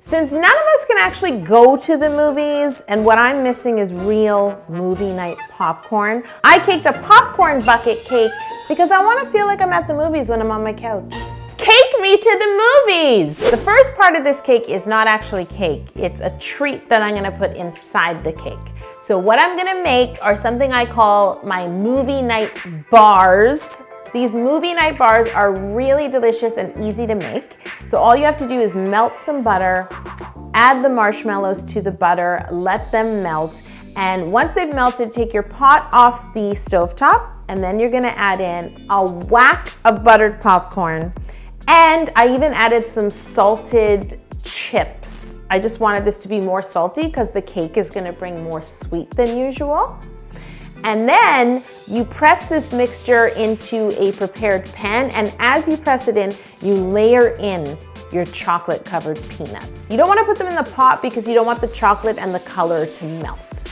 Since none of us can actually go to the movies, and what I'm missing is real movie night popcorn, I caked a popcorn bucket cake because I want to feel like I'm at the movies when I'm on my couch. Cake me to the movies! The first part of this cake is not actually cake. It's a treat that I'm gonna put inside the cake. So what I'm gonna make are something I call my movie night bars. These movie night bars are really delicious and easy to make. So all you have to do is melt some butter, add the marshmallows to the butter, let them melt, and once they've melted, take your pot off the stovetop, and then you're gonna add in a whack of buttered popcorn, and I even added some salted chips. I just wanted this to be more salty because the cake is gonna bring more sweet than usual. And then you press this mixture into a prepared pan, and as you press it in, you layer in your chocolate covered peanuts. You don't want to put them in the pot because you don't want the chocolate and the color to melt.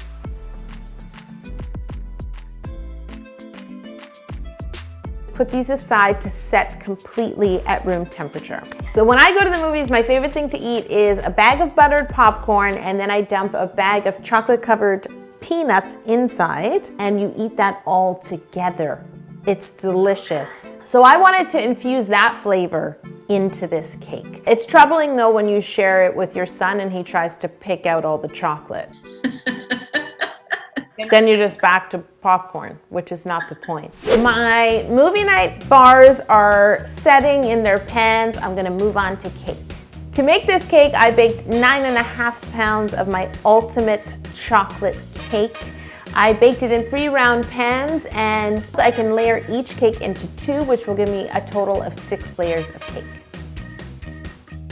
Put these aside to set completely at room temperature. So when I go to the movies, my favorite thing to eat is a bag of buttered popcorn, and then I dump a bag of chocolate covered peanuts inside, and you eat that all together. It's delicious. So I wanted to infuse that flavor into this cake. It's troubling though when you share it with your son and he tries to pick out all the chocolate. Then you're just back to popcorn, which is not the point. My movie night bars are setting in their pans. I'm gonna move on to cake. To make this cake, I baked 9.5 pounds of my ultimate chocolate cake. I baked it in 3 round pans, and I can layer each cake into 2, which will give me a total of 6 layers of cake.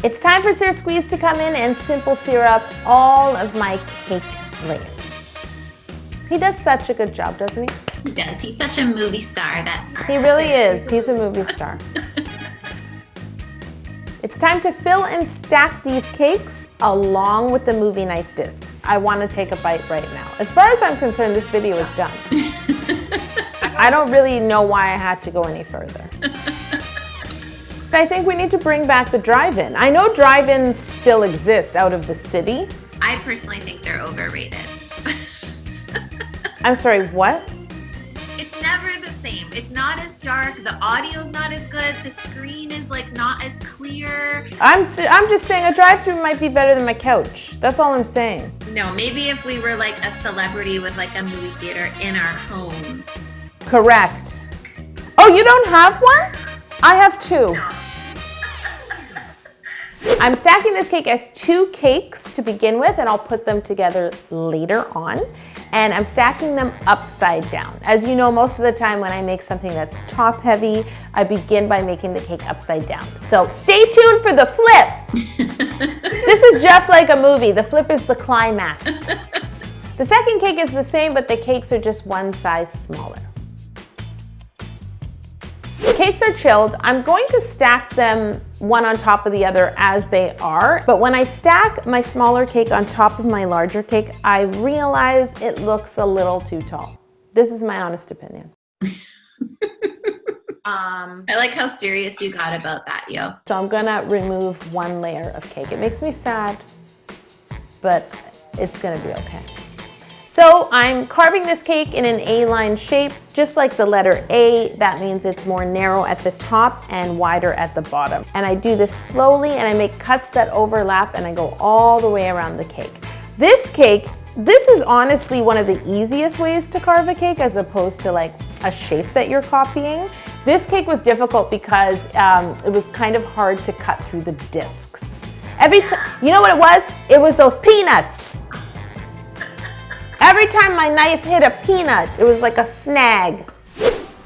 It's time for Sir Squeeze to come in and simple syrup all of my cake layers. He does such a good job, doesn't he? He does. He's such a movie star. He really is. He's a movie star. It's time to fill and stack these cakes along with the movie night discs. I want to take a bite right now. As far as I'm concerned, this video is done. I don't really know why I had to go any further. I think we need to bring back the drive-in. I know drive-ins still exist out of the city. I personally think they're overrated. I'm sorry, what? It's never the same. It's not as dark. The audio's not as good. The screen is like not as clear. I'm just saying a drive-thru might be better than my couch. That's all I'm saying. No, maybe if we were like a celebrity with like a movie theater in our homes. Correct. Oh, you don't have one? I have 2. No. I'm stacking this cake as 2 cakes to begin with, and I'll put them together later on. And I'm stacking them upside down. As you know, most of the time when I make something that's top heavy, I begin by making the cake upside down. So stay tuned for the flip. This is just like a movie. The flip is the climax. The second cake is the same, but the cakes are just one size smaller. The cakes are chilled. I'm going to stack them one on top of the other as they are, but when I stack my smaller cake on top of my larger cake, I realize it looks a little too tall. This is my honest opinion. I like how serious you got about that, yo. So I'm gonna remove 1 layer of cake. It makes me sad, but it's gonna be okay. So I'm carving this cake in an A-line shape, just like the letter A. That means it's more narrow at the top and wider at the bottom. And I do this slowly, and I make cuts that overlap, and I go all the way around the cake. This is honestly one of the easiest ways to carve a cake as opposed to like a shape that you're copying. This cake was difficult because it was kind of hard to cut through the discs. You know what it was? It was those peanuts. Every time my knife hit a peanut, it was like a snag.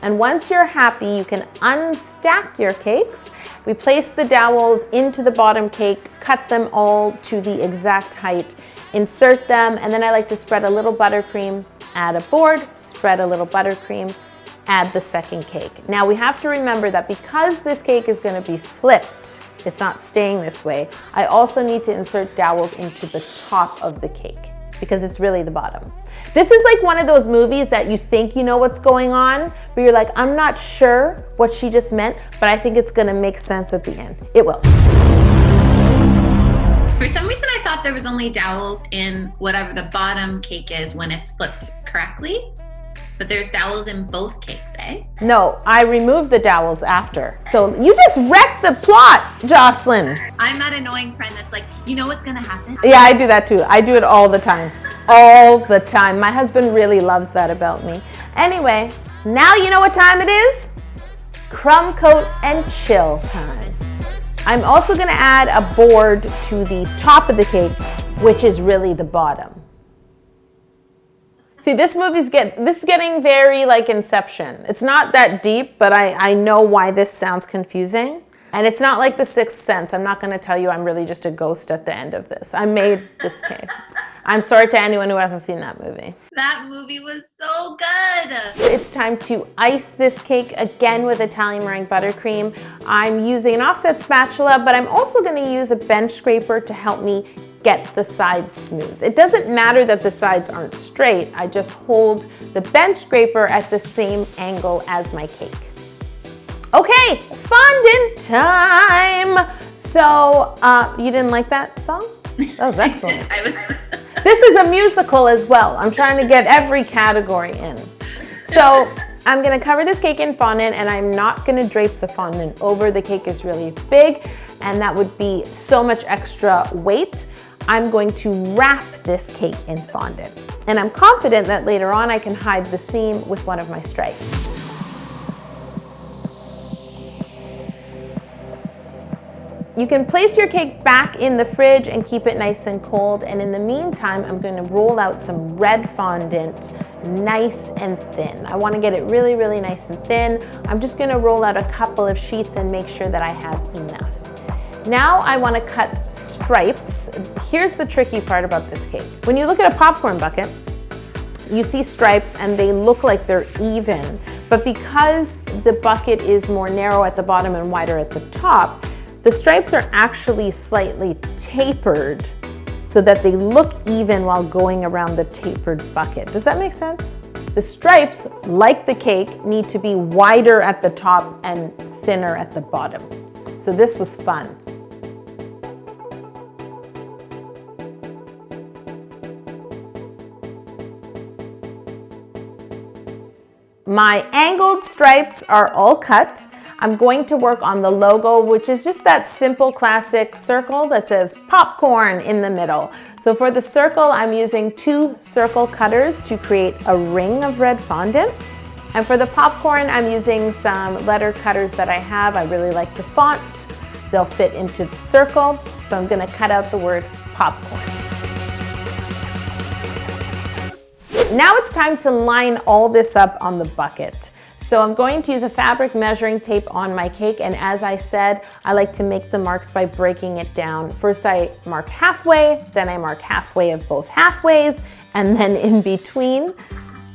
And once you're happy, you can unstack your cakes. We place the dowels into the bottom cake, cut them all to the exact height, insert them, and then I like to spread a little buttercream, add a board, spread a little buttercream, add the second cake. Now we have to remember that because this cake is going to be flipped, it's not staying this way, I also need to insert dowels into the top of the cake, because it's really the bottom. This is like one of those movies that you think you know what's going on, but you're like, I'm not sure what she just meant, but I think it's gonna make sense at the end. It will. For some reason, I thought there was only dowels in whatever the bottom cake is when it's flipped correctly. But there's dowels in both cakes, eh? No, I removed the dowels after. So you just wrecked the plot, Jocelyn. I'm that annoying friend that's like, you know what's gonna happen? Yeah, I do that too. I do it all the time. All the time. My husband really loves that about me. Anyway, now you know what time it is? Crumb coat and chill time. I'm also gonna add a board to the top of the cake, which is really the bottom. See, this is getting very like Inception. It's not that deep, but I know why this sounds confusing. And it's not like The Sixth Sense. I'm not gonna tell you I'm really just a ghost at the end of this. I made this cake. I'm sorry to anyone who hasn't seen that movie. That movie was so good. It's time to ice this cake again with Italian meringue buttercream. I'm using an offset spatula, but I'm also gonna use a bench scraper to help me get the sides smooth. It doesn't matter that the sides aren't straight. I just hold the bench scraper at the same angle as my cake. Okay, fondant time. So, you didn't like that song? That was excellent. This is a musical as well. I'm trying to get every category in. So, I'm gonna cover this cake in fondant and I'm not gonna drape the fondant over. The cake is really big and that would be so much extra weight. I'm going to wrap this cake in fondant. And I'm confident that later on I can hide the seam with one of my stripes. You can place your cake back in the fridge and keep it nice and cold. And in the meantime, I'm going to roll out some red fondant, nice and thin. I want to get it really, really nice and thin. I'm just going to roll out a couple of sheets and make sure that I have enough. Now I want to cut stripes. Here's the tricky part about this cake. When you look at a popcorn bucket, you see stripes and they look like they're even. But because the bucket is more narrow at the bottom and wider at the top, the stripes are actually slightly tapered so that they look even while going around the tapered bucket. Does that make sense? The stripes, like the cake, need to be wider at the top and thinner at the bottom. So this was fun. My angled stripes are all cut. I'm going to work on the logo, which is just that simple classic circle that says popcorn in the middle. So for the circle, I'm using 2 circle cutters to create a ring of red fondant. And for the popcorn, I'm using some letter cutters that I have. I really like the font. They'll fit into the circle. So I'm gonna cut out the word popcorn. Now it's time to line all this up on the bucket. So I'm going to use a fabric measuring tape on my cake, and as I said, I like to make the marks by breaking it down. First I mark halfway, then I mark halfway of both halfways, and then in between.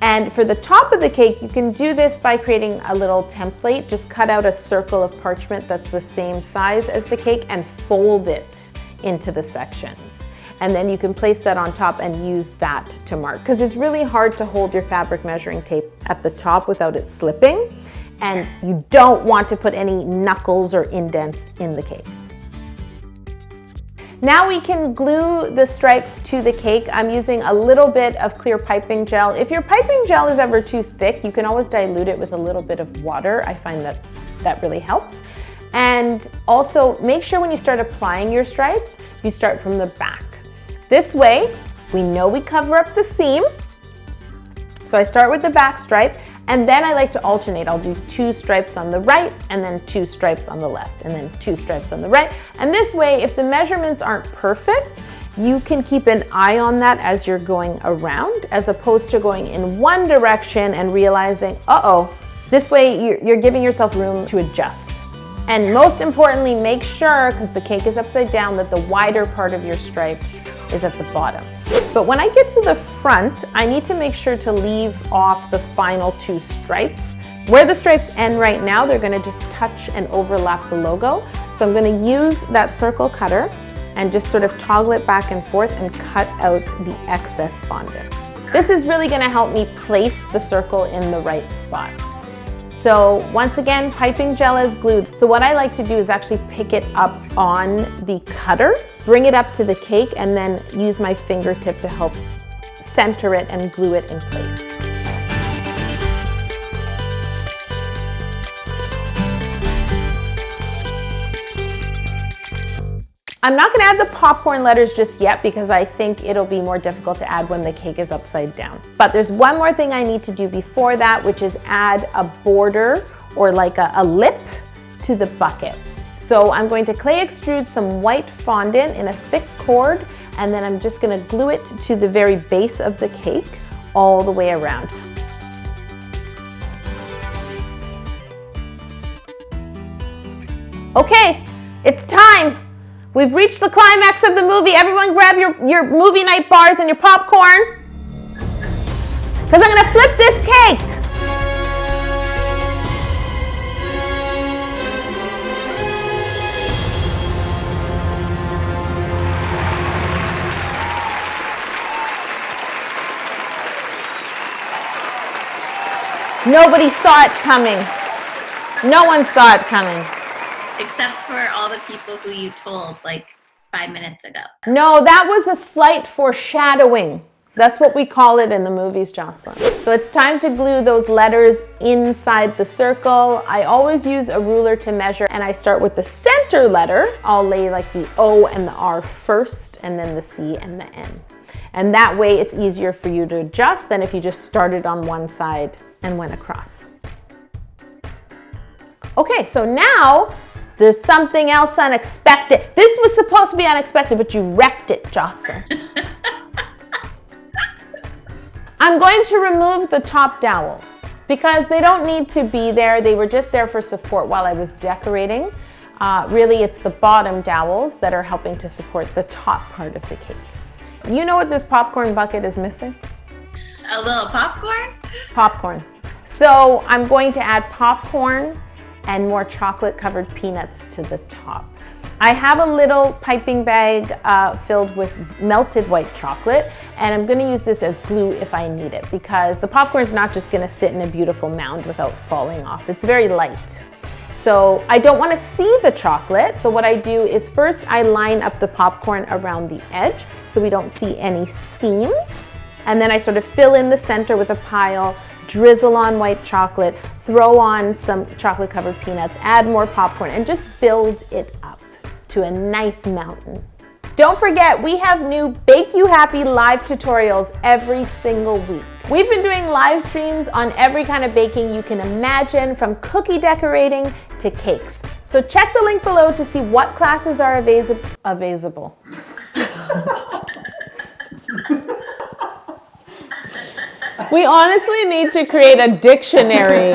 And for the top of the cake, you can do this by creating a little template. Just cut out a circle of parchment that's the same size as the cake and fold it into the sections. And then you can place that on top and use that to mark, because it's really hard to hold your fabric measuring tape at the top without it slipping, and you don't want to put any knuckles or indents in the cake. Now we can glue the stripes to the cake. I'm using a little bit of clear piping gel. If your piping gel is ever too thick, you can always dilute it with a little bit of water. I find that really helps. And also make sure when you start applying your stripes, you start from the back. This way, we know we cover up the seam. So I start with the back stripe, and then I like to alternate. I'll do 2 stripes on the right, and then 2 stripes on the left, and then 2 stripes on the right. And this way, if the measurements aren't perfect, you can keep an eye on that as you're going around, as opposed to going in one direction and realizing, uh-oh. This way, you're giving yourself room to adjust. And most importantly, make sure, because the cake is upside down, that the wider part of your stripe is at the bottom. But when I get to the front, I need to make sure to leave off the final 2 stripes. Where the stripes end right now, they're gonna just touch and overlap the logo. So I'm gonna use that circle cutter and just sort of toggle it back and forth and cut out the excess fondant. This is really gonna help me place the circle in the right spot. So once again, piping gel is glued. So what I like to do is actually pick it up on the cutter, bring it up to the cake, and then use my fingertip to help center it and glue it in place. I'm not going to add the popcorn letters just yet because I think it'll be more difficult to add when the cake is upside down. But there's one more thing I need to do before that, which is add a border or like a lip to the bucket. So I'm going to clay extrude some white fondant in a thick cord, and then I'm just going to glue it to the very base of the cake all the way around. Okay, it's time. We've reached the climax of the movie. Everyone grab your movie night bars and your popcorn, because I'm gonna flip this cake. Nobody saw it coming. No one saw it coming. Except for all the people who you told like 5 minutes ago. No, that was a slight foreshadowing. That's what we call it in the movies, Jocelyn. So it's time to glue those letters inside the circle. I always use a ruler to measure, and I start with the center letter. I'll lay like the O and the R first, and then the C and the N. And that way it's easier for you to adjust than if you just started on one side and went across. Okay, so now there's something else unexpected. This was supposed to be unexpected, but you wrecked it, Jocelyn. I'm going to remove the top dowels because they don't need to be there. They were just there for support while I was decorating. Really, it's the bottom dowels that are helping to support the top part of the cake. You know what this popcorn bucket is missing? A little popcorn? Popcorn. So I'm going to add popcorn and more chocolate covered peanuts to the top. I have a little piping bag filled with melted white chocolate, and I'm gonna use this as glue if I need it, because the popcorn is not just gonna sit in a beautiful mound without falling off. It's very light. So I don't wanna see the chocolate, so what I do is first I line up the popcorn around the edge so we don't see any seams, and then I sort of fill in the center with a pile, drizzle on white chocolate, throw on some chocolate covered peanuts, add more popcorn, and just build it up to a nice mountain. Don't forget, we have new Bake You Happy live tutorials every single week. We've been doing live streams on every kind of baking you can imagine, from cookie decorating to cakes. So check the link below to see what classes are available. We honestly need to create a dictionary.